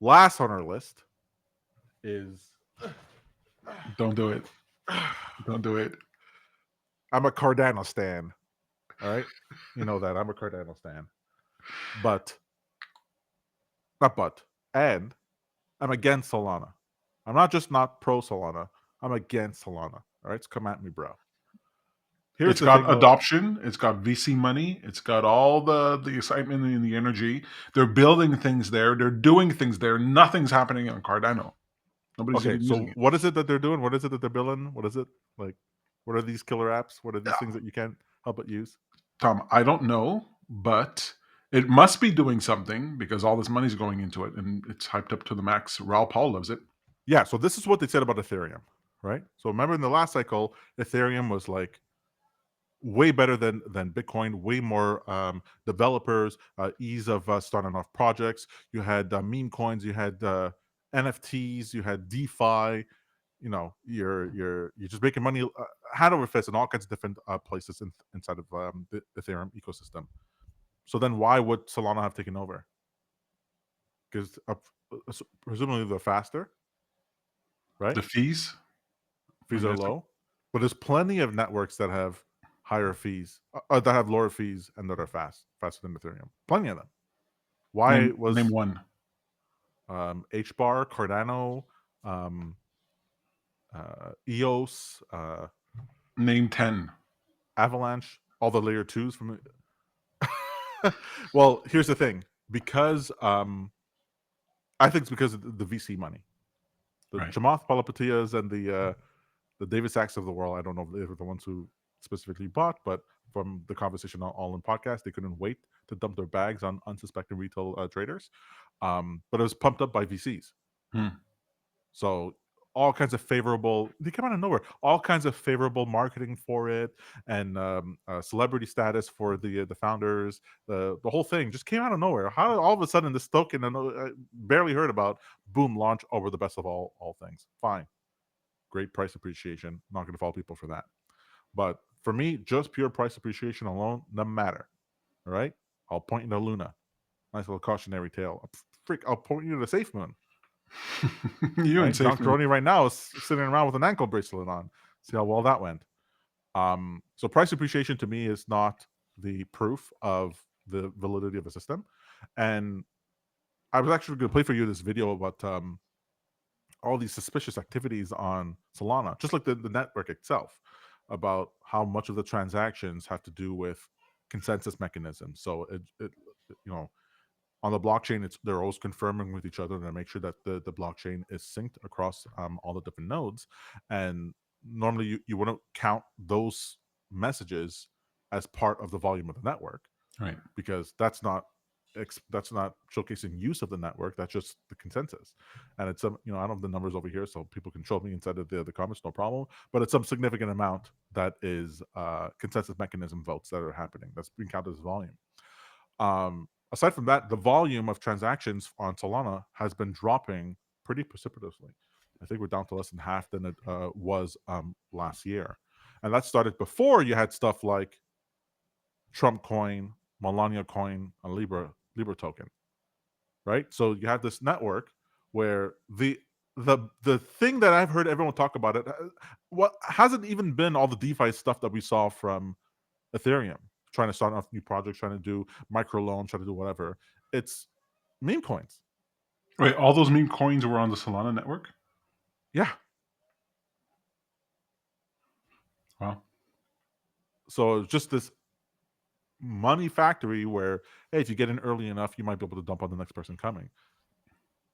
Last on our list is Don't do it. Don't do it. I'm a Cardano stan. All right, you know that I'm a Cardano stan, but not but and I'm against Solana. I'm not just not pro Solana. I'm against Solana. All right, so come at me, bro. Here's It's the thing, got though. adoption. It's got VC money. It's got all the excitement and the energy. They're building things there. They're doing things there. Nothing's happening on Cardano. Nobody's Okay, even using so it. what is it that they're doing? What is it that they're building? What is it like? What are these killer apps? What are these things that you can't help but use? Tom, I don't know, but it must be doing something because all this money's going into it and it's hyped up to the max. Raul Paul loves it. Yeah, so this is what they said about Ethereum, right? So remember in the last cycle, Ethereum was like way better than Bitcoin, way more developers, ease of starting off projects. You had meme coins, you had NFTs, you had DeFi. You know, you're just making money hand over fist in all kinds of different places inside of the Ethereum ecosystem. So then, why would Solana have taken over? Because presumably they're faster, right? The fees, Fees I'm are guessing. low, but there's plenty of networks that have higher fees, that have lower fees, and that are faster than Ethereum. Plenty of them. Why Name was one. HBAR, Cardano, EOS, Name 10. Avalanche, all the layer twos from? Well, here's the thing. Because I think it's because of the VC money, the Right. Chamath Palihapitiya's and the David Sachs of the world. I don't know if they were the ones who specifically bought, but from the conversation on All In podcast, they couldn't wait to dump their bags on unsuspecting retail traders. But it was pumped up by VCs. Hmm. So all kinds of favorable, they come out of nowhere. All kinds of favorable marketing for it, and celebrity status for the founders. The whole thing just came out of nowhere. How all of a sudden this token, barely heard about, boom, launch over the best of all things. Fine, great price appreciation. Not going to fault people for that. But for me, just pure price appreciation alone doesn't matter. All right, I'll point you to Luna. Nice little cautionary tale. I'll point you to the Safe Moon. You and Right, John Safe Moon. Crony right now is sitting around with an ankle bracelet on. See how well that went. So price appreciation to me is not the proof of the validity of a system. And I was actually going to play for you this video about all these suspicious activities on Solana, just like the network itself, about how much of the transactions have to do with consensus mechanisms. So you know, on the blockchain, they're always confirming with each other to make sure that the blockchain is synced across all the different nodes. And normally, you wouldn't count those messages as part of the volume of the network, Right. because that's not showcasing use of the network. That's just the consensus. And it's some, I don't have the numbers over here, so people can show me inside of the comments, no problem. But it's some significant amount that is consensus mechanism votes that are happening. That's being counted as volume. Aside from that, the volume of transactions on Solana has been dropping pretty precipitously. I think we're down to less than half than it was last year. And that started before you had stuff like Trump coin, Melania coin, and Libra token, right? So you have this network where the thing that I've heard everyone talk about it, what hasn't even been all the DeFi stuff that we saw from Ethereum, trying to start off new projects, trying to do microloans, trying to do whatever. It's meme coins. Wait, all those meme coins were on the Solana network? Yeah. Wow. So it's just this money factory where, hey, if you get in early enough, you might be able to dump on the next person coming.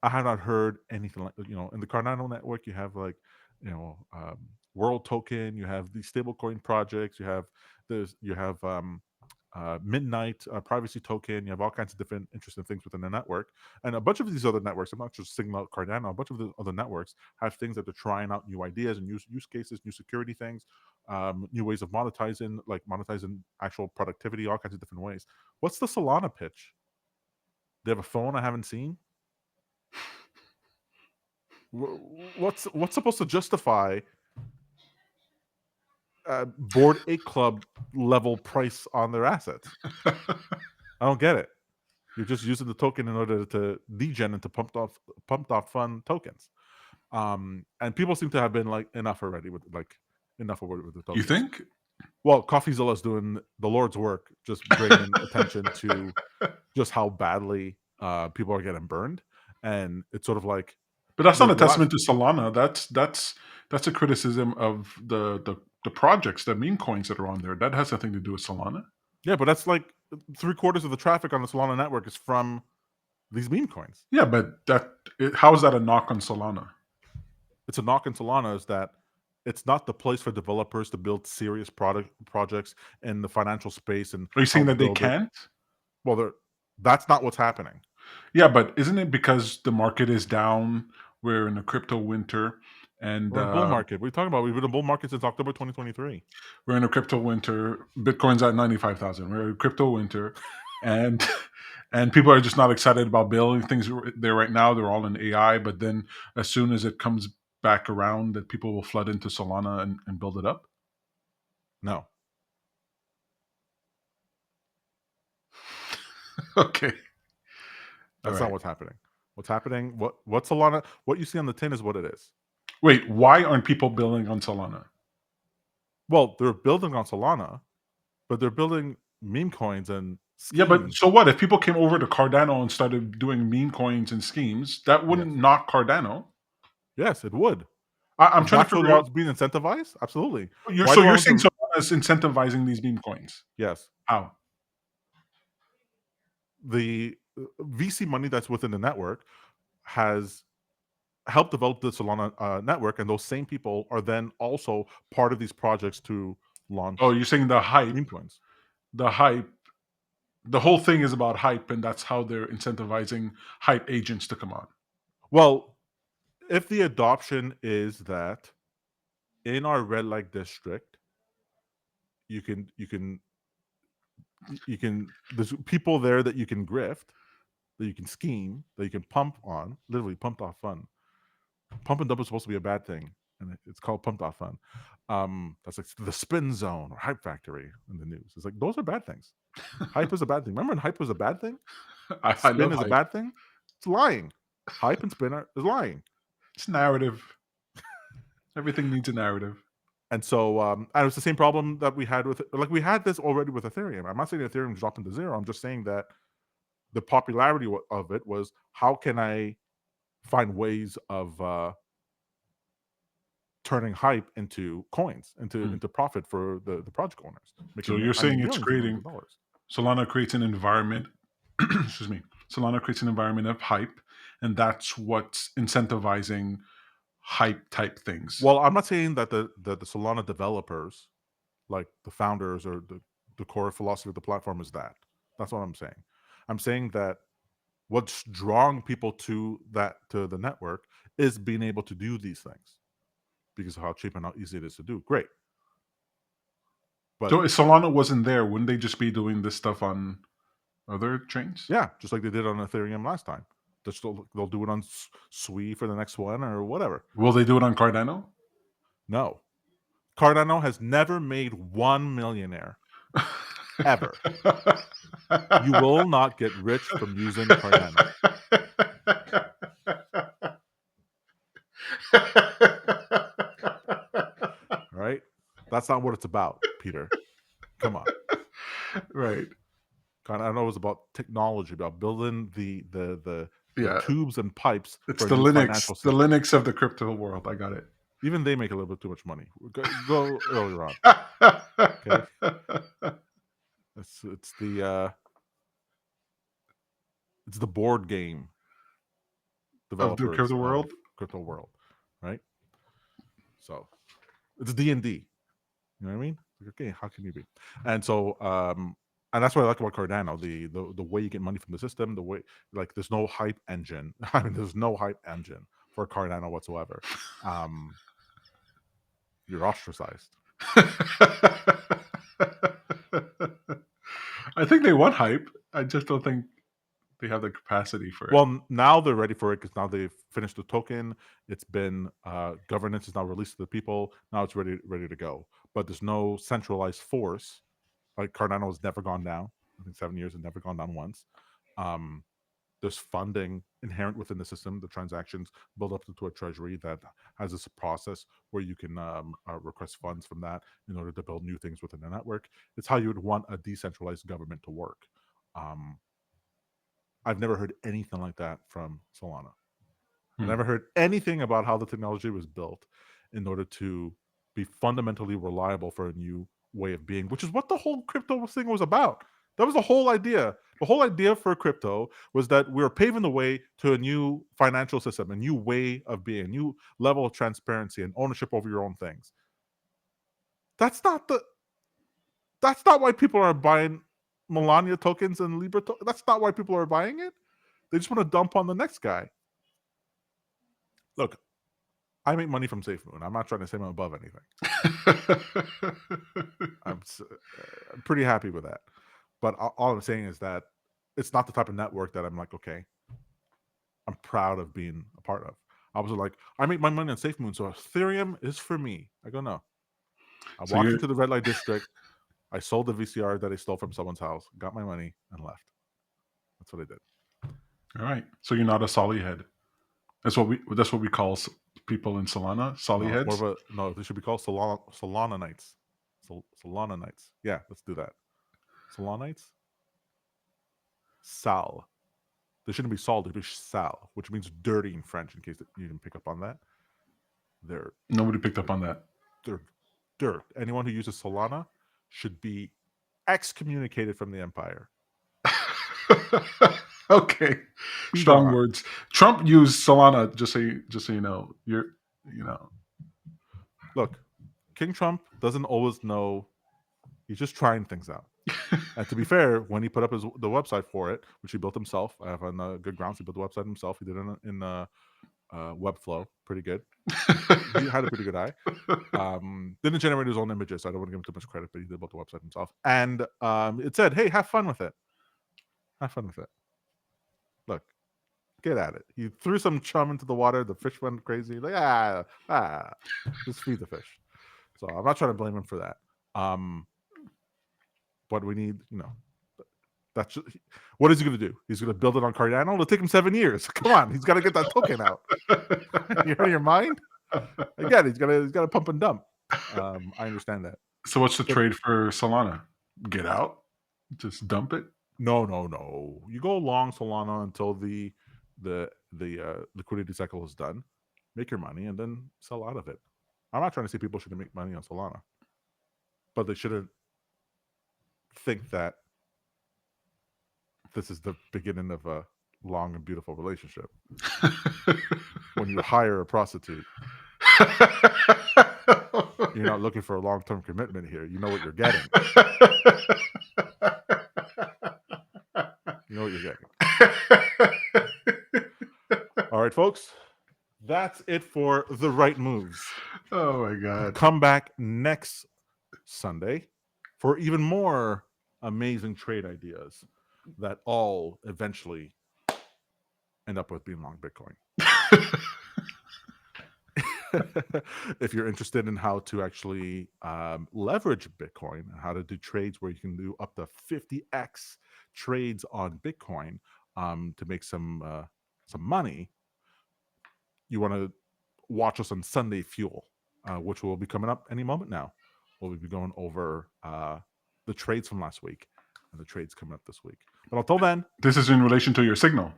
I have not heard anything like, in the Cardano network. You have like, World Token. You have these stablecoin projects. You have Midnight privacy token. You have all kinds of different interesting things within the network, and a bunch of these other networks. I'm not just singling out Cardano. A bunch of the other networks have things that they're trying out, new ideas and use cases, new security things, new ways of monetizing, like monetizing actual productivity, all kinds of different ways. What's the Solana pitch? They have a phone I haven't seen. What's supposed to justify Board 8 Club level price on their assets? I don't get it. You're just using the token in order to degen into pumped off fun tokens. And people seem to have been like enough already with like enough already with the You tokens. think? Well, CoffeeZilla's doing the Lord's work, just bringing attention to just how badly people are getting burned, and it's sort of like But that's not a the last. testament to Solana. That's a criticism of the projects, the meme coins that are on there. That has nothing to do with Solana. Yeah, but that's like 3/4 of the traffic on the Solana network is from these meme coins. Yeah, but how is that a knock on Solana? It's a knock on Solana is that it's not the place for developers to build serious product projects in the financial space and Are you saying help that they build it. can't? Well, that's not what's happening. Yeah, but isn't it because the market is down? We're in a crypto winter, and We're in a bull market. What are you talking about? We've been in a bull market since October 2023. we're in a crypto winter. Bitcoin's at 95,000. We're in a crypto winter, and and people are just not excited about building things there right now. They're all in AI, but then as soon as it comes back around, that people will flood into Solana and build it up. No, Okay, all that's not right. what's happening. What's happening? What Solana? What you see on the tin is what it is. Wait, why aren't people building on Solana? Well, they're building on Solana, but they're building meme coins and Yeah, but schemes. so what if people came over to Cardano and started doing meme coins and schemes? That wouldn't Yes, knock Cardano. yes, it would. I'm If trying to that's what figure out. what's being incentivized, absolutely. You're Why so do I you're want saying to? Solana is incentivizing these meme coins? Yes, How? the VC money that's within the network has helped develop the Solana network, and those same people are then also part of these projects to Oh, launch you're saying the hype, meme coins. the hype, the whole thing is about hype, and that's how they're incentivizing hype agents to come on. Well, if the adoption is that in our red light district, you can you can you can there's people there that you can grift, that you can scheme, that you can pump on, literally pumped off fun. Pump and dump is supposed to be a bad thing, and it's called pumped off fun. That's like the spin zone or hype factory in the news. It's like those are bad things. Hype is a bad thing. Remember when hype was a bad thing? I Spin love is a hype. bad thing? It's lying. Hype and spin is lying. It's narrative. Everything needs a narrative. And so, and it's the same problem that we had with, like, we had this already with Ethereum. I'm not saying Ethereum dropped into zero. I'm just saying that the popularity of it was how can I find ways of turning hype into coins, Hmm. into profit for the project owners, So making you're I mean saying it's millions and millions creating of dollars. Solana creates an environment. Excuse me. Solana creates an environment of hype, and that's what's incentivizing hype type things. Well, I'm not saying that the Solana developers, like the founders or the core philosophy of the platform, is that. That's what I'm saying. I'm saying that what's drawing people to the network is being able to do these things because of how cheap and how easy it is to do. Great, but So if Solana wasn't there, wouldn't they just be doing this stuff on other chains? yeah, just like they did on Ethereum last time. They'll do it on Sui for the next one or whatever. Will they do it on Cardano? No, Cardano has never made one millionaire ever. You will not get rich from using Cardano. All right, that's not what it's about, Peter. Come on. Right. Cardano is about technology, about building the Yeah. tubes and pipes It's for a the new Linux, financial the system. Linux of the crypto world. I got it. Even they make a little bit too much money. Go earlier on. Okay, it's it's the board game Of the developers crypto of world? crypto world, right? So it's D&D. You know what I mean? Like, okay, how can you be? And so, and that's what I like about Cardano, the way you get money from the system, the way, like, there's no hype engine. I mean, there's no hype engine for Cardano whatsoever. Um, you're ostracized. I think they want hype. I just don't think they have the capacity for it. Well, now they're ready for it because now they've finished the token. It's been governance is now released to the people. Now it's ready to go. But there's no centralized force. Like Cardano has never gone down. I think 7 years has never gone down once. Um, there's funding inherent within the system. The transactions build up into a treasury that has this process where you can request funds from that in order to build new things within the network. It's how you would want a decentralized government to work. Um, I've never heard anything like that from Solana. I Hmm. never heard anything about how the technology was built in order to be fundamentally reliable for a new way of being, which is what the whole crypto thing was about. That was the whole idea. The whole idea for crypto was that we were paving the way to a new financial system, a new way of being, a new level of transparency and ownership over your own things. That's not the. That's not why people are buying Melania tokens and Libra. That's not why people are buying it. They just want to dump on the next guy. Look, I make money from SafeMoon. I'm not trying to say I'm above anything. I'm I'm pretty happy with that. But all I'm saying is that it's not the type of network that I'm like, okay, I'm proud of being a part of. I was like, I make my money on SafeMoon, so Ethereum is for me. I go, no. I So walked you're into the red light district. I sold the VCR that I stole from someone's house, got my money, and left. That's what I did. all right. So you're not a Solly head. That's what we call people in Solana, Solly No, it's more heads. of a no. They should be called Solana Knights. Solana Knights. Yeah, let's do that. Solana Knights. Sal. They shouldn't be Sal. They should be Sal, which means dirty in French. In case you didn't pick up on that, they're Nobody picked up on that. they're dirt. Anyone who uses Solana should be excommunicated from the empire. Okay, Be strong gone. words. Trump used Solana. Just so you know, you know. Look, King Trump doesn't always know. He's just trying things out. And to be fair, when he put up the website for it, which he built himself, I have on good grounds. He built the website himself. He did it in Webflow, pretty good. He had a pretty good eye. Didn't generate his own images, so I don't want to give him too much credit, but he did build the website himself. And it said, "Hey, have fun with it. Have fun with it. Look, get at it." He threw some chum into the water. The fish went crazy. Like just feed the fish. So I'm not trying to blame him for that. But we need, that's what is he going to do? He's going to build it on Cardano. It'll take him 7 years. Come on, he's got to get that token out. You out of your mind? Again, he's got to pump and dump. I understand that. So what's the But trade for Solana? Get out? Just dump it? no, no, no. You go long Solana until the liquidity cycle is done. Make your money and then sell out of it. I'm not trying to say people shouldn't make money on Solana, but they shouldn't think that this is the beginning of a long and beautiful relationship. When you hire a prostitute, you're not looking for a long-term commitment here. You know what you're getting. You know what you're getting. All right, folks. That's it for the right moves. Oh my god. Come back next Sunday for even more amazing trade ideas that all eventually end up with being long Bitcoin. If you're interested in how to actually leverage Bitcoin and how to do trades where you can do up to 50x trades on Bitcoin to make some money, you want to watch us on Sunday Fuel, which will be coming up any moment now. We'll be going over the trades from last week and the trades coming up this week. But until then, This is in relation to your signal.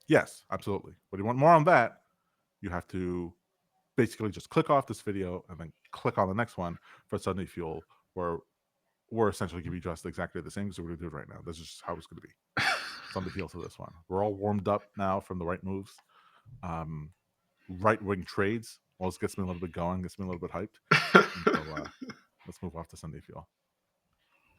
yes, absolutely. But if you want more on that, you have to basically just click off this video and then click on the next one for Sunday Fuel, where we're essentially giving you just exactly the same as we're going to do it right now. This is just how it's going to be. Sunday Fuel to this one. We're all warmed up now from the right moves. Right wing trades. Well, this gets me a little bit going, gets me a little bit hyped. And so let's move off to Sunday Fuel.